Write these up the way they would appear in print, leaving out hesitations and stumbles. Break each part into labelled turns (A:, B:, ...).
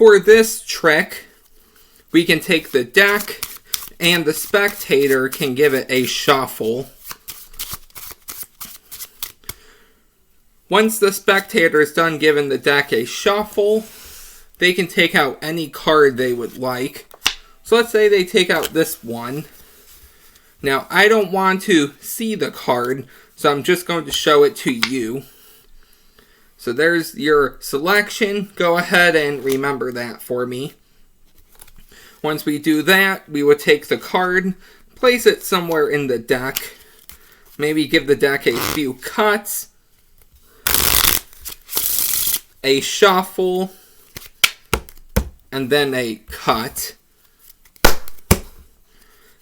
A: For this trick, we can take the deck and the spectator can give it a shuffle. Once the spectator is done giving the deck a shuffle, they can take out any card they would like. So let's say they take out this one. Now, I don't want to see the card, so I'm just going to show it to you. So there's your selection. Go ahead and remember that for me. Once we do that, we would take the card, place it somewhere in the deck. Maybe give the deck a few cuts, a shuffle, and then a cut.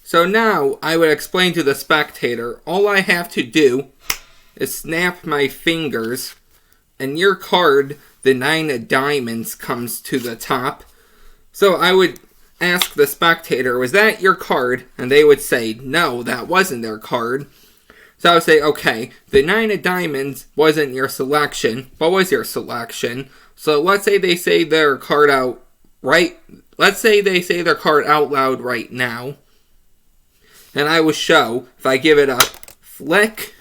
A: So now, I would explain to the spectator, all I have to do is snap my fingers, and your card, the 9 of diamonds, comes to the top. So I would ask the spectator, was that your card? And they would say, no, that wasn't their card. So I would say, okay, the 9 of diamonds wasn't your selection. What was your selection? So let's say they say their card out right. Let's say they say their card out loud right now. And I will show, if I give it a flick,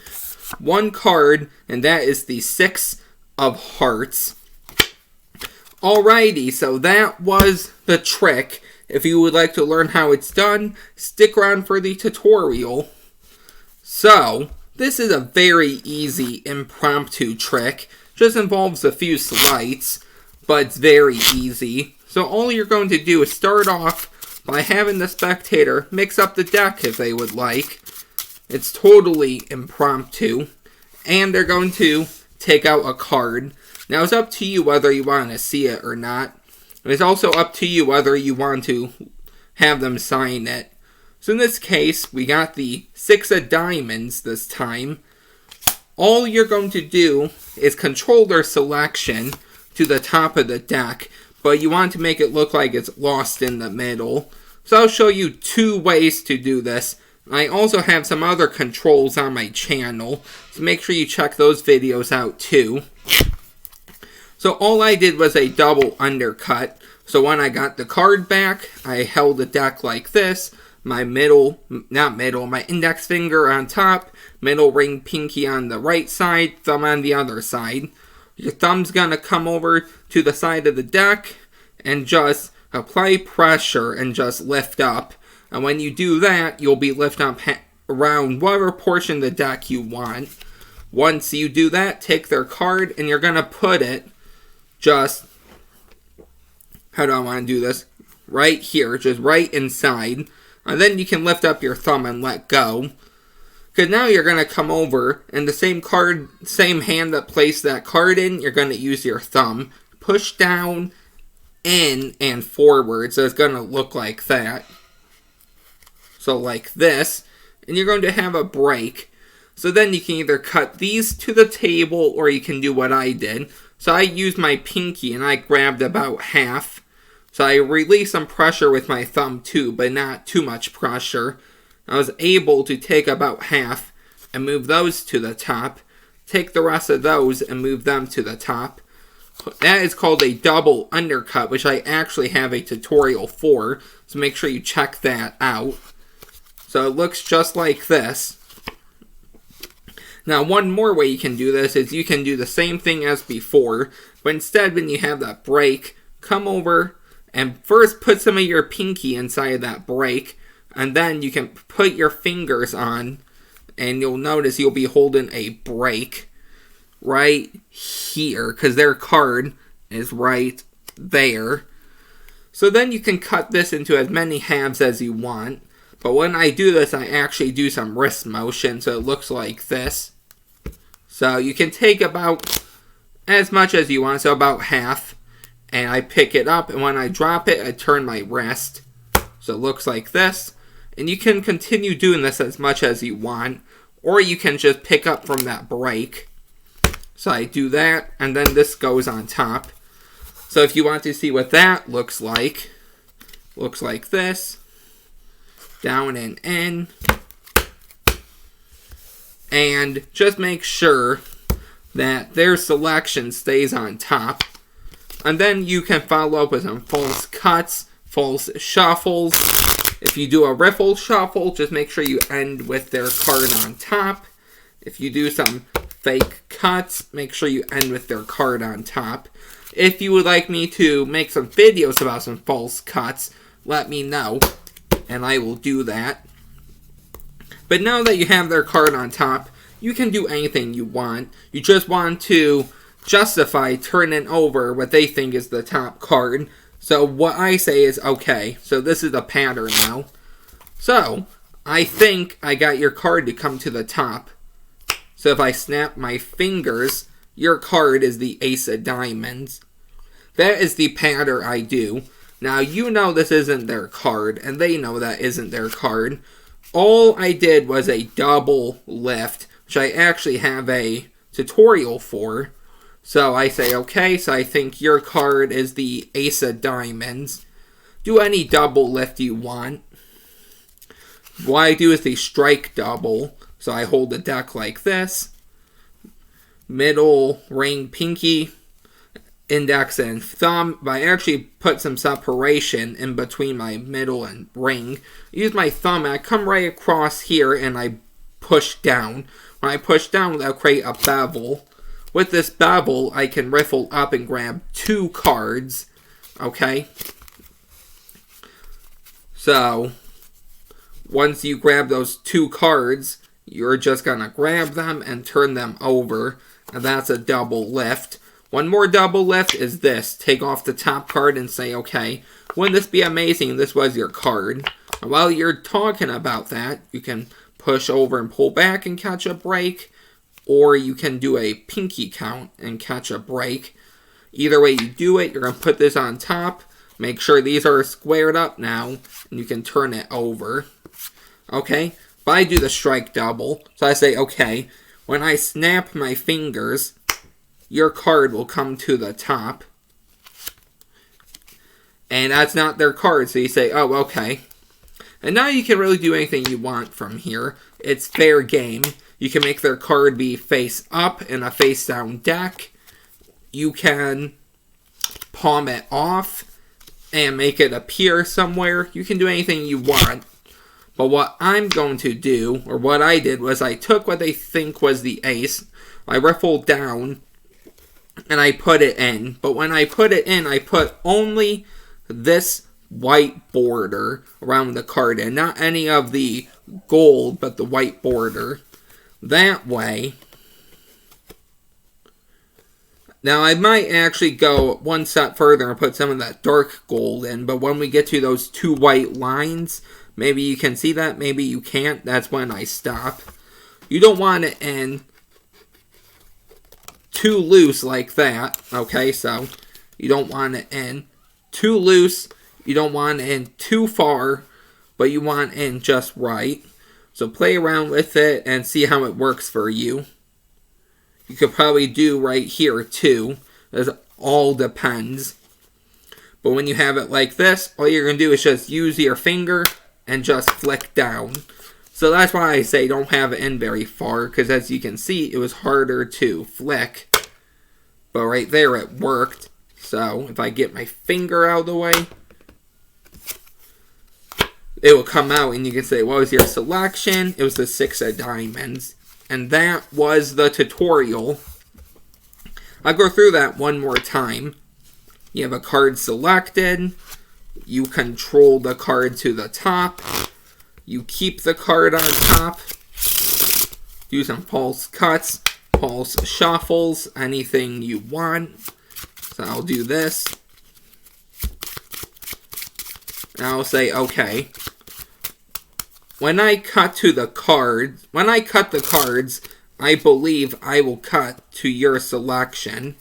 A: one card, and that is the 6 of hearts. Alrighty, so that was the trick. If you would like to learn how it's done, stick around for the tutorial. So, this is a very easy impromptu trick. Just involves a few sleights, but it's very easy. So all you're going to do is start off by having the spectator mix up the deck if they would like. It's totally impromptu. And they're going to take out a card. Now it's up to you whether you want to see it or not. It's also up to you whether you want to have them sign it. So in this case, we got the 6 of diamonds this time. All you're going to do is control their selection to the top of the deck, but you want to make it look like it's lost in the middle. So I'll show you 2 ways to do this. I also have some other controls on my channel, so make sure you check those videos out too. So all I did was a double undercut. So when I got the card back, I held the deck like this. My my index finger on top, middle ring pinky on the right side, thumb on the other side. Your thumb's gonna come over to the side of the deck and just apply pressure and just lift up. And when you do that, you'll be lifting up around whatever portion of the deck you want. Once you do that, take their card and you're gonna put it just, how do I want to do this? Right here, just right inside. And then you can lift up your thumb and let go. Because now you're going to come over, and the same hand that placed that card in, you're going to use your thumb. Push down, in, and forward. So it's going to look like that. So like this. And you're going to have a break. So then you can either cut these to the table, or you can do what I did. So I used my pinky and I grabbed about half. So I released some pressure with my thumb too, but not too much pressure. I was able to take about half and move those to the top. Take the rest of those and move them to the top. That is called a double undercut, which I actually have a tutorial for. So make sure you check that out. So it looks just like this. Now, one more way you can do this is you can do the same thing as before, but instead when you have that break, come over and first put some of your pinky inside of that break, and then you can put your fingers on, and you'll notice you'll be holding a break right here, because their card is right there. So then you can cut this into as many halves as you want. But when I do this, I actually do some wrist motion, so it looks like this. So you can take about as much as you want, so about half. And I pick it up, and when I drop it, I turn my wrist. So it looks like this. And you can continue doing this as much as you want. Or you can just pick up from that break. So I do that, and then this goes on top. So if you want to see what that looks like this. Down and in. And just make sure that their selection stays on top. And then you can follow up with some false cuts, false shuffles. If you do a riffle shuffle, just make sure you end with their card on top. If you do some fake cuts, make sure you end with their card on top. If you would like me to make some videos about some false cuts, let me know, and I will do that. But now that you have their card on top, you can do anything you want. You just want to justify turning over what they think is the top card. So what I say is, okay, so this is the pattern now. So, I think I got your card to come to the top. So if I snap my fingers, your card is the Ace of Diamonds. That is the pattern I do. Now, you know this isn't their card, and they know that isn't their card. All I did was a double lift, which I actually have a tutorial for. So I say, okay, so I think your card is the Ace of Diamonds. Do any double lift you want. What I do is the strike double. So I hold the deck like this. Middle, ring, pinky, index, and thumb. But I actually put some separation in between my middle and ring. I use my thumb and I come right across here and I push down. When I push down, that'll create a bevel. With this bevel, I can riffle up and grab 2 cards, okay? So, once you grab those 2 cards, you're just going to grab them and turn them over, and that's a double lift. One more double lift is this. Take off the top card and say, okay, wouldn't this be amazing if this was your card? And while you're talking about that, you can push over and pull back and catch a break. Or you can do a pinky count and catch a break. Either way you do it, you're going to put this on top. Make sure these are squared up now. And you can turn it over. Okay? But I do the strike double. So I say, okay, when I snap my fingers, your card will come to the top. And that's not their card. So you say, oh, okay. And now you can really do anything you want from here. It's fair game. You can make their card be face up in a face down deck. You can palm it off and make it appear somewhere. You can do anything you want. But what I'm going to do, or what I did, was I took what they think was the ace. I riffled down and I put it in. But when I put it in, I put only this white border around the card and not any of the gold, but the white border. That way. Now, I might actually go one step further and put some of that dark gold in, but when we get to those 2 white lines, maybe you can see that, maybe you can't. That's when I stop. You don't want it in too loose like that, okay? So, you don't want it in too loose. You don't want it in too far, but you want it in just right. So play around with it and see how it works for you. You could probably do right here too. It all depends. But when you have it like this, all you're going to do is just use your finger and just flick down. So that's why I say don't have it in very far, because as you can see, it was harder to flick. But right there it worked. So if I get my finger out of the way, it will come out and you can say, what was your selection? It was the 6 of diamonds. And that was the tutorial. I'll go through that one more time. You have a card selected. You control the card to the top. You keep the card on top. Do some false cuts, false shuffles, anything you want. So I'll do this. And I'll say, okay. When I cut the cards, I believe I will cut to your selection.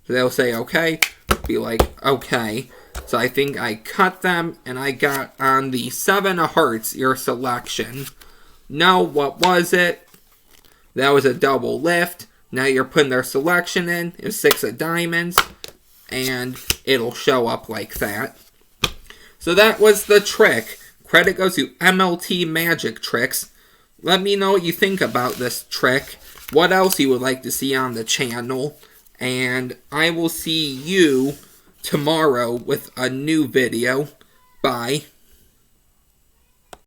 A: So they'll say, okay. Be like, okay. So I think I cut them, and I got on the 7 of hearts, your selection. No, what was it? That was a double lift. Now you're putting their selection in. It's 6 of diamonds. And it'll show up like that. So that was the trick. Credit goes to MLT Magic Tricks. Let me know what you think about this trick. What else you would like to see on the channel. and I will see you tomorrow with a new video. Bye.